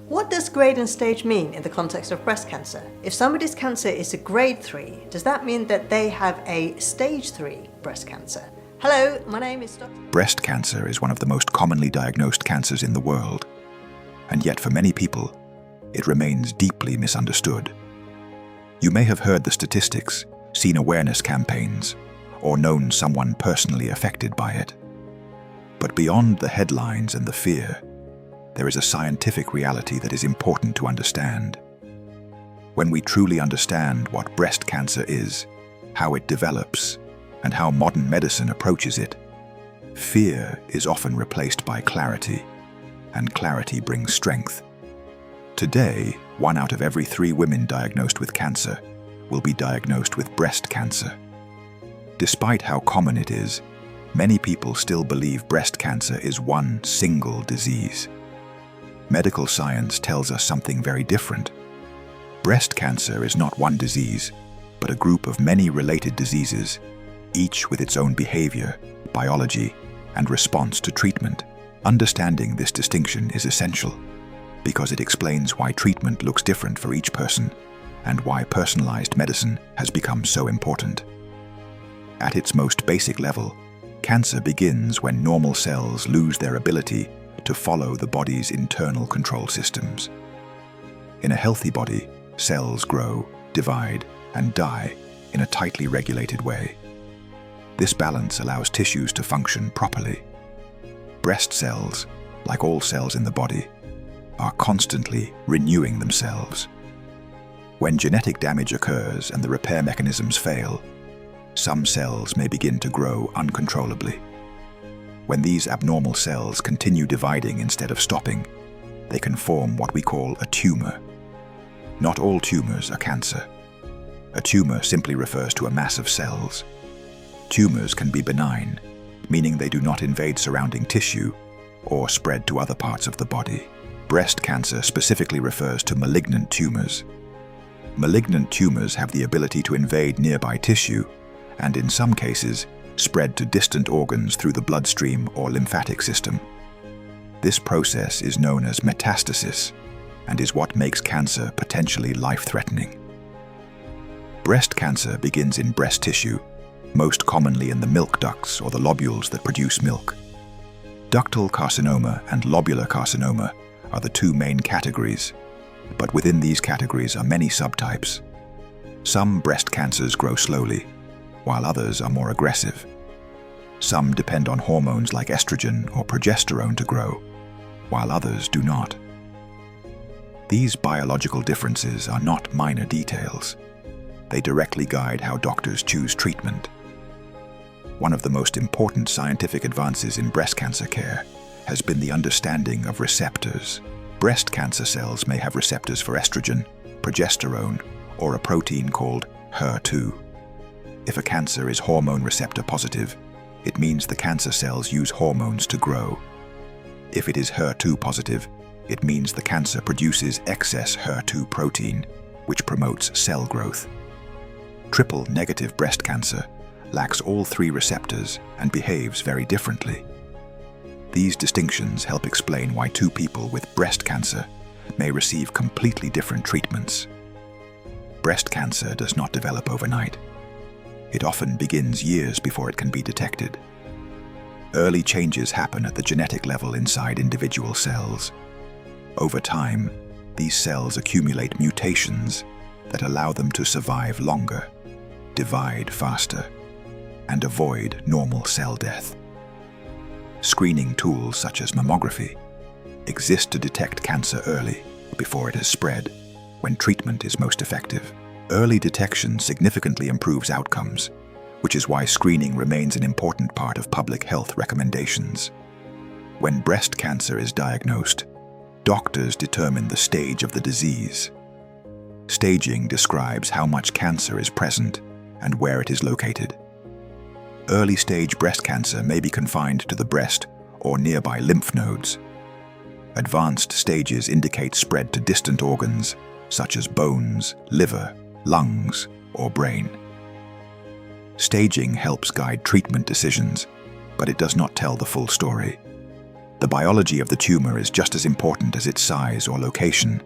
What does grade and stage mean in the context of breast cancer? If somebody's cancer is a grade 3, does that mean that they have a stage 3 breast cancer? Hello, my name is Dr. Breast cancer is one of the most commonly diagnosed cancers in the world, and yet for many people, it remains deeply misunderstood. You may have heard the statistics, seen awareness campaigns, or known someone personally affected by it. But beyond the headlines and the fear, there is a scientific reality that is important to understand. When we truly understand what breast cancer is, how it develops, and how modern medicine approaches it, fear is often replaced by clarity, and clarity brings strength. Today, 1 out of every 3 women diagnosed with cancer will be diagnosed with breast cancer. Despite how common it is, many people still believe breast cancer is one single disease. Medical science tells us something very different. Breast cancer is not one disease, but a group of many related diseases, each with its own behavior, biology, and response to treatment. Understanding this distinction is essential, because it explains why treatment looks different for each person, and why personalized medicine has become so important. At its most basic level, cancer begins when normal cells lose their ability to follow the body's internal control systems. In a healthy body, cells grow, divide, and die in a tightly regulated way. This balance allows tissues to function properly. Breast cells, like all cells in the body, are constantly renewing themselves. When genetic damage occurs and the repair mechanisms fail, some cells may begin to grow uncontrollably. When these abnormal cells continue dividing instead of stopping, they can form what we call a tumor. Not all tumors are cancer. A tumor simply refers to a mass of cells. Tumors can be benign, meaning they do not invade surrounding tissue or spread to other parts of the body. Breast cancer specifically refers to malignant tumors. Malignant tumors have the ability to invade nearby tissue and, in some cases, spread to distant organs through the bloodstream or lymphatic system. This process is known as metastasis and is what makes cancer potentially life-threatening. Breast cancer begins in breast tissue, most commonly in the milk ducts or the lobules that produce milk. Ductal carcinoma and lobular carcinoma are the 2 main categories, but within these categories are many subtypes. Some breast cancers grow slowly, while others are more aggressive. Some depend on hormones like estrogen or progesterone to grow, while others do not. These biological differences are not minor details. They directly guide how doctors choose treatment. One of the most important scientific advances in breast cancer care has been the understanding of receptors. Breast cancer cells may have receptors for estrogen, progesterone, or a protein called HER2. If a cancer is hormone receptor positive, it means the cancer cells use hormones to grow. If it is HER2 positive, it means the cancer produces excess HER2 protein, which promotes cell growth. Triple-negative breast cancer lacks all 3 receptors and behaves very differently. These distinctions help explain why 2 people with breast cancer may receive completely different treatments. Breast cancer does not develop overnight. It often begins years before it can be detected. Early changes happen at the genetic level inside individual cells. Over time, these cells accumulate mutations that allow them to survive longer, divide faster, and avoid normal cell death. Screening tools such as mammography exist to detect cancer early, before it has spread, when treatment is most effective. Early detection significantly improves outcomes, which is why screening remains an important part of public health recommendations. When breast cancer is diagnosed, doctors determine the stage of the disease. Staging describes how much cancer is present and where it is located. Early-stage breast cancer may be confined to the breast or nearby lymph nodes. Advanced stages indicate spread to distant organs, such as bones, liver, lungs, or brain. Staging helps guide treatment decisions, but it does not tell the full story. The biology of the tumor is just as important as its size or location.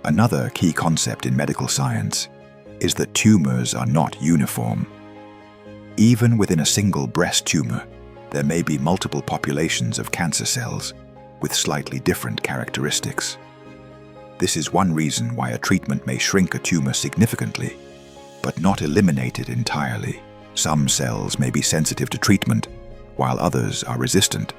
Another key concept in medical science is that tumors are not uniform. Even within a single breast tumor, there may be multiple populations of cancer cells with slightly different characteristics. This is one reason why a treatment may shrink a tumor significantly, but not eliminate it entirely. Some cells may be sensitive to treatment, while others are resistant.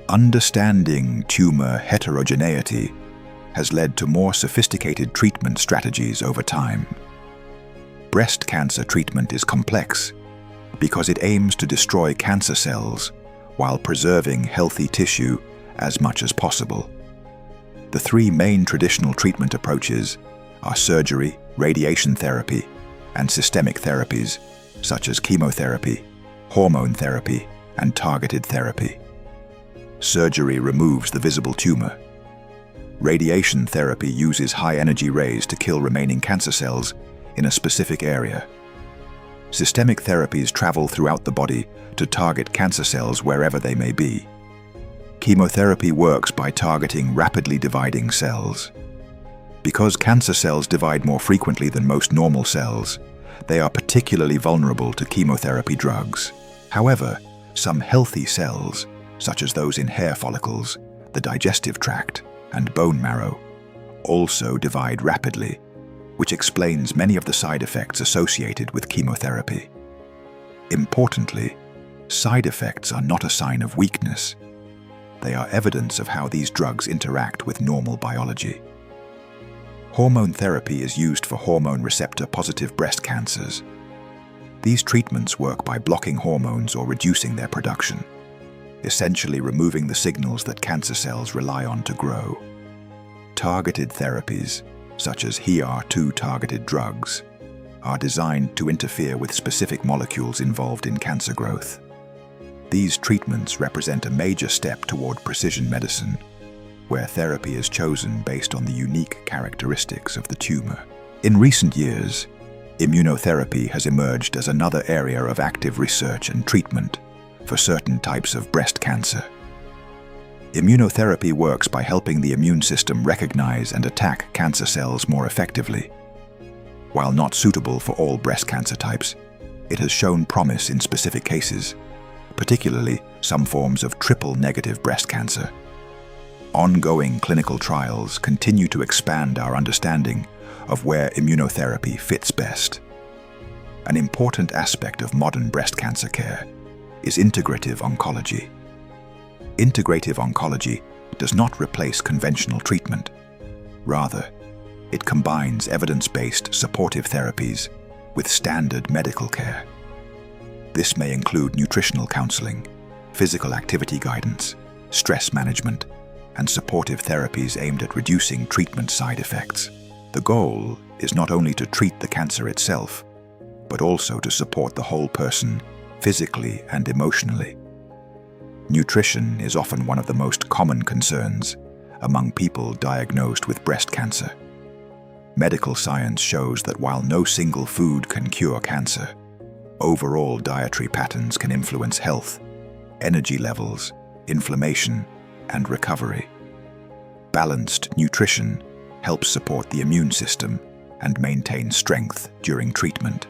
Understanding tumor heterogeneity has led to more sophisticated treatment strategies over time. Breast cancer treatment is complex because it aims to destroy cancer cells while preserving healthy tissue as much as possible. The three main traditional treatment approaches are surgery, radiation therapy, and systemic therapies such as chemotherapy, hormone therapy, and targeted therapy. Surgery removes the visible tumor. Radiation therapy uses high-energy rays to kill remaining cancer cells in a specific area. Systemic therapies travel throughout the body to target cancer cells wherever they may be. Chemotherapy works by targeting rapidly dividing cells. Because cancer cells divide more frequently than most normal cells, they are particularly vulnerable to chemotherapy drugs. However, some healthy cells, such as those in hair follicles, the digestive tract, and bone marrow, also divide rapidly, which explains many of the side effects associated with chemotherapy. Importantly, side effects are not a sign of weakness. They are evidence of how these drugs interact with normal biology. Hormone therapy is used for hormone receptor-positive breast cancers. These treatments work by blocking hormones or reducing their production, essentially removing the signals that cancer cells rely on to grow. Targeted therapies, such as HER2-targeted drugs, are designed to interfere with specific molecules involved in cancer growth. These treatments represent a major step toward precision medicine, where therapy is chosen based on the unique characteristics of the tumor. In recent years, immunotherapy has emerged as another area of active research and treatment for certain types of breast cancer. Immunotherapy works by helping the immune system recognize and attack cancer cells more effectively. While not suitable for all breast cancer types, it has shown promise in specific cases, particularly some forms of triple-negative breast cancer. Ongoing clinical trials continue to expand our understanding of where immunotherapy fits best. An important aspect of modern breast cancer care is integrative oncology. Integrative oncology does not replace conventional treatment. Rather, it combines evidence-based supportive therapies with standard medical care. This may include nutritional counseling, physical activity guidance, stress management, and supportive therapies aimed at reducing treatment side effects. The goal is not only to treat the cancer itself, but also to support the whole person, physically and emotionally. Nutrition is often one of the most common concerns among people diagnosed with breast cancer. Medical science shows that while no single food can cure cancer, overall dietary patterns can influence health, energy levels, inflammation, and recovery. Balanced nutrition helps support the immune system and maintain strength during treatment.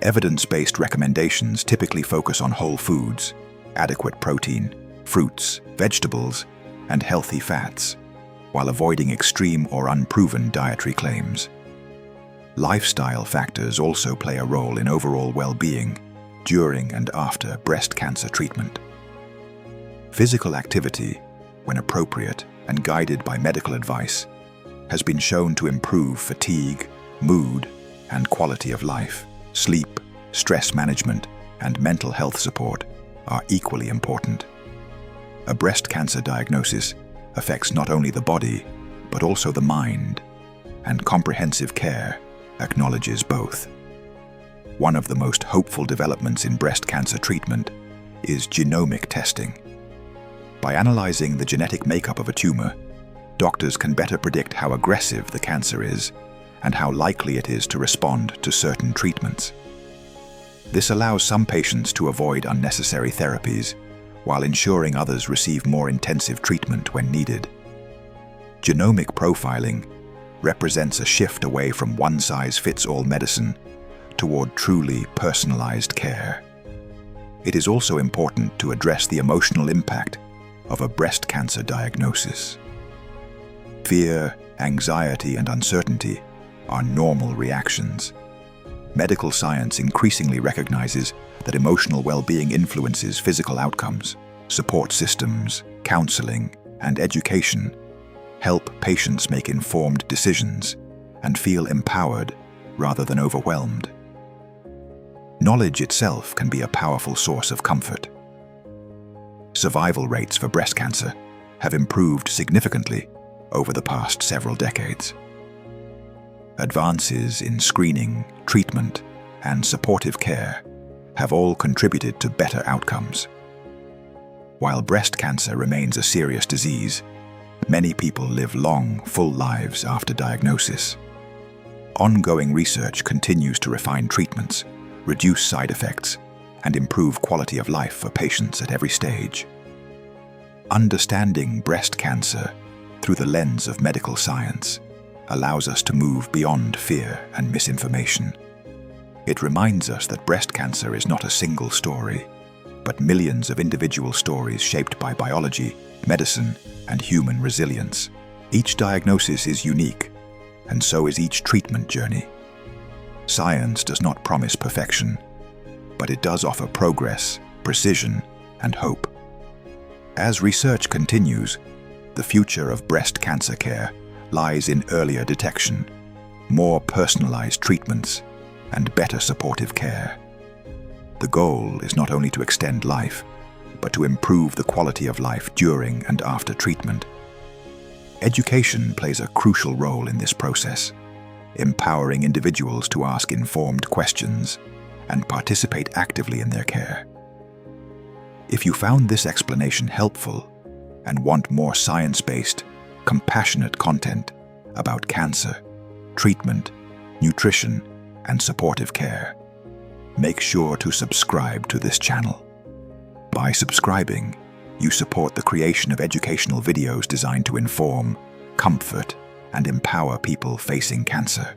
Evidence-based recommendations typically focus on whole foods, adequate protein, fruits, vegetables, and healthy fats, while avoiding extreme or unproven dietary claims. Lifestyle factors also play a role in overall well-being during and after breast cancer treatment. Physical activity, when appropriate and guided by medical advice, has been shown to improve fatigue, mood, and quality of life. Sleep, stress management, and mental health support are equally important. A breast cancer diagnosis affects not only the body, but also the mind, and comprehensive care acknowledges both. One of the most hopeful developments in breast cancer treatment is genomic testing. By analyzing the genetic makeup of a tumor, doctors can better predict how aggressive the cancer is and how likely it is to respond to certain treatments. This allows some patients to avoid unnecessary therapies, while ensuring others receive more intensive treatment when needed. Genomic profiling represents a shift away from one-size-fits-all medicine toward truly personalized care. It is also important to address the emotional impact of a breast cancer diagnosis. Fear, anxiety, and uncertainty are normal reactions. Medical science increasingly recognizes that emotional well-being influences physical outcomes. Support systems, counseling, and education help patients make informed decisions and feel empowered rather than overwhelmed. Knowledge itself can be a powerful source of comfort. Survival rates for breast cancer have improved significantly over the past several decades. Advances in screening, treatment, and supportive care have all contributed to better outcomes. While breast cancer remains a serious disease, many people live long, full lives after diagnosis. Ongoing research continues to refine treatments, reduce side effects, and improve quality of life for patients at every stage. Understanding breast cancer through the lens of medical science allows us to move beyond fear and misinformation. It reminds us that breast cancer is not a single story, but millions of individual stories shaped by biology, medicine, and human resilience. Each diagnosis is unique, and so is each treatment journey. Science does not promise perfection, but it does offer progress, precision, and hope. As research continues, the future of breast cancer care lies in earlier detection, more personalized treatments, and better supportive care. The goal is not only to extend life, but to improve the quality of life during and after treatment. Education plays a crucial role in this process, empowering individuals to ask informed questions and participate actively in their care. If you found this explanation helpful and want more science-based, compassionate content about cancer, treatment, nutrition, and supportive care, make sure to subscribe to this channel. By subscribing, you support the creation of educational videos designed to inform, comfort, and empower people facing cancer.